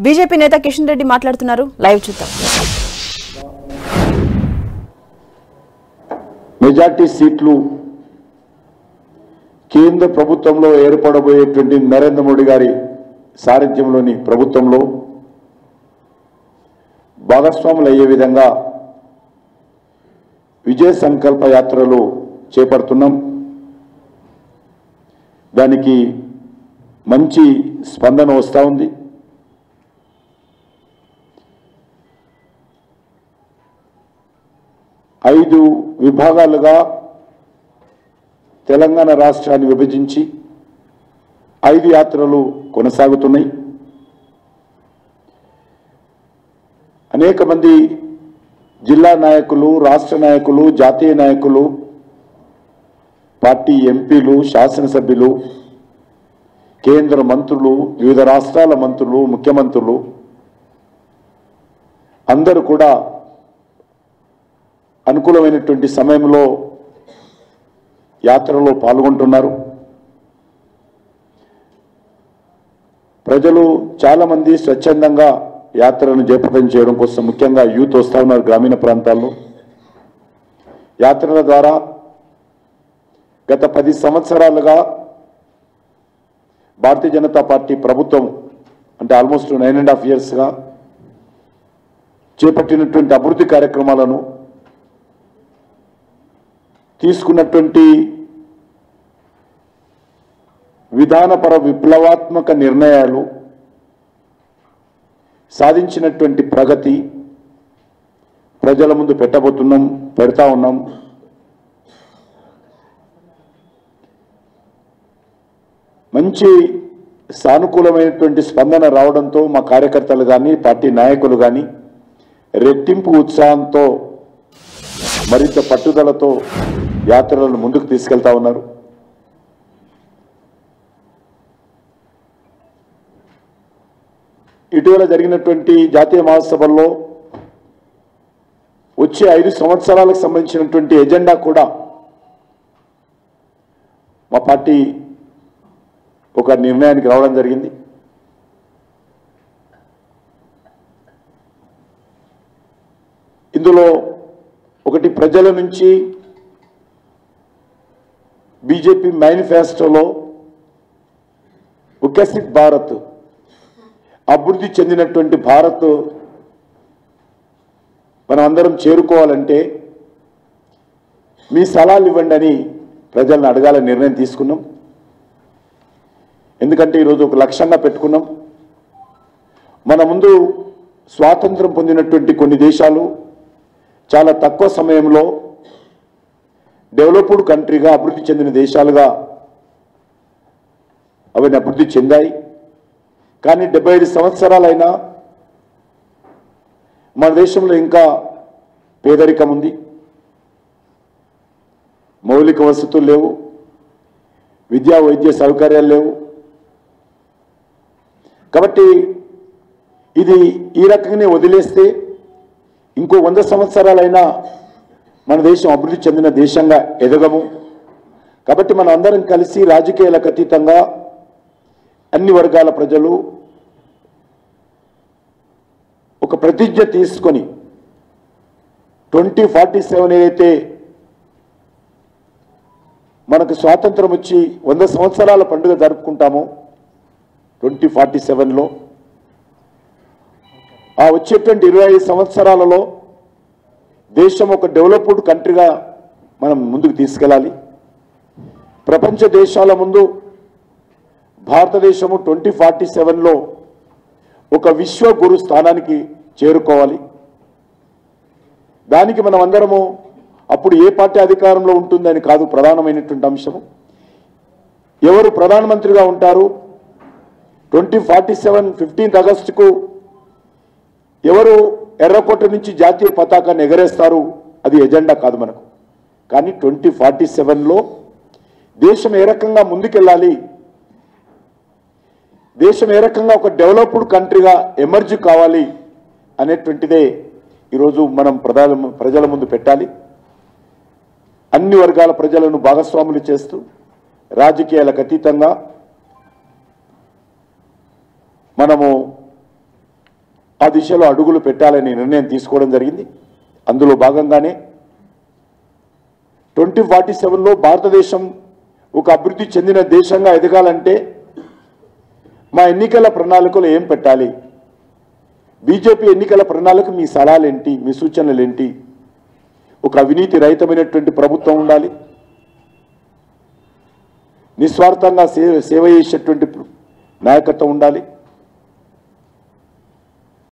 BJP నేత కిషన్ రెడ్డి మాట్లాడుతున్నారు. Live చూద్దాం. మెజార్టీ సీట్లు కేంద్ర ప్రభుత్వంలో ఏర్పడబోయేటువంటి నరేంద్ర మోడీ గారి సారథ్యంలోని ప్రభుత్వంలో భాగస్వాములు అయ్యే విధంగా విజయ సంకల్ప యాత్రలు చేపడుతున్నాం. దానికి మంచి స్పందన వస్తూ ఉంది. ఐదు విభాగాలుగా తెలంగాణ రాష్ట్రాన్ని విభజించి 5 యాత్రలు కొనసాగుతున్నాయి. అనేక మంది జిల్లా నాయకులు, రాష్ట్ర నాయకులు, జాతీయ నాయకులు, పార్టీ ఎంపీలు, శాసనసభ్యులు, కేంద్ర మంత్రులు, వివిధ రాష్ట్రాల మంత్రులు, ముఖ్యమంత్రులు అందరూ కూడా అనుకూలమైనటువంటి సమయంలో యాత్రలో పాల్గొంటున్నారు. ప్రజలు చాలామంది స్వచ్ఛందంగా యాత్రను జయప్రదం చేయడం కోసం ముఖ్యంగా యూత్ వస్తూ ఉన్నారు. గ్రామీణ ప్రాంతాల్లో యాత్రల ద్వారా గత 10 సంవత్సరాలుగా భారతీయ జనతా పార్టీ ప్రభుత్వం అంటే ఆల్మోస్ట్ 9.5 yearsగా చేపట్టినటువంటి అభివృద్ధి కార్యక్రమాలను, తీసుకున్నటువంటి విధానపర విప్లవాత్మక నిర్ణయాలు, సాధించినటువంటి ప్రగతి ప్రజల ముందు పెడతా ఉన్నాం. మంచి సానుకూలమైనటువంటి స్పందన రావడంతో మా కార్యకర్తలు కానీ, పార్టీ నాయకులు కానీ రెట్టింపు ఉత్సాహంతో, మరింత పట్టుదలతో యాత్రలను ముందుకు తీసుకెళ్తా ఉన్నారు. ఇటీవల జరిగినటువంటి జాతీయ మహాసభల్లో వచ్చే 5 సంవత్సరాలకు సంబంధించినటువంటి ఎజెండా కూడా మా పార్టీ ఒక నిర్ణయానికి రావడం జరిగింది. ఇందులో ఒకటి, ప్రజల నుంచి బీజేపీ మేనిఫెస్టోలో వికసిత్ భారత్, అభివృద్ధి చెందినటువంటి భారత్ మనం అందరం చేరుకోవాలంటే మీ సలహాలు ఇవ్వండి అని ప్రజలను అడగాలని నిర్ణయం తీసుకున్నాం. ఎందుకంటే ఈరోజు ఒక లక్ష్యంగా పెట్టుకున్నాం. మన ముందు స్వాతంత్రం పొందినటువంటి కొన్ని దేశాలు చాలా తక్కువ సమయంలో డెవలప్డ్ కంట్రీగా, అభివృద్ధి చెందిన దేశాలుగా అవన్నీ అభివృద్ధి చెందాయి. కానీ 75 సంవత్సరాలైనా మన దేశంలో ఇంకా పేదరికం ఉంది, మౌలిక వసతులు లేవు, విద్యా వైద్య సౌకర్యాలు లేవు. కాబట్టి ఇది ఈ రకంగానే వదిలేస్తే ఇంకో 100 సంవత్సరాలైనా మన దేశం అభివృద్ధి చెందిన దేశంగా ఎదగము. కాబట్టి మనం అందరం కలిసి రాజకీయాలకు అతీతంగా అన్ని వర్గాల ప్రజలు ఒక ప్రతిజ్ఞ తీసుకొని 2047 ఏదైతే మనకు స్వాతంత్రం వచ్చి 100 సంవత్సరాల పండుగ జరుపుకుంటామో 2047లో, ఆ వచ్చేటువంటి 25 సంవత్సరాలలో దేశం ఒక డెవలప్డ్ కంట్రీగా మనం ముందుకు తీసుకెళ్ళాలి. ప్రపంచ దేశాల ముందు భారతదేశము 2047లో ఒక విశ్వ గురు స్థానానికి చేరుకోవాలి. దానికి మనం అందరము అప్పుడు ఏ పార్టీ అధికారంలో ఉంటుందని కాదు ప్రధానమైనటువంటి అంశము, ఎవరు ప్రధానమంత్రిగా ఉంటారు, 2047 15th ఆగస్టుకు ఎవరు ఎర్రకోట నుంచి జాతీయ పతాకాన్ని ఎగరేస్తారు, అది ఎజెండా కాదు మనకు. కానీ 2047లో దేశం ఏ రకంగా ముందుకెళ్ళాలి, దేశం ఏ రకంగా ఒక డెవలప్డ్ కంట్రీగా ఎమర్జ్ కావాలి అనేటువంటిదే ఈరోజు మనం ప్రజల ముందు పెట్టాలి. అన్ని వర్గాల ప్రజలను భాగస్వాములు చేస్తూ రాజకీయాలకు అతీతంగా మనము ఆ దిశలో అడుగులు పెట్టాలని నిర్ణయం తీసుకోవడం జరిగింది. అందులో భాగంగానే 2047లో భారతదేశం ఒక అభివృద్ధి చెందిన దేశంగా ఎదగాలంటే మా ఎన్నికల ప్రణాళికలో ఏం పెట్టాలి, బీజేపీ ఎన్నికల ప్రణాళిక మీ సలహాలేంటి, మీ సూచనలేంటి? ఒక అవినీతి రహితమైనటువంటి ప్రభుత్వం ఉండాలి, నిస్వార్థంగా సేవ చేసేటువంటి నాయకత్వం ఉండాలి,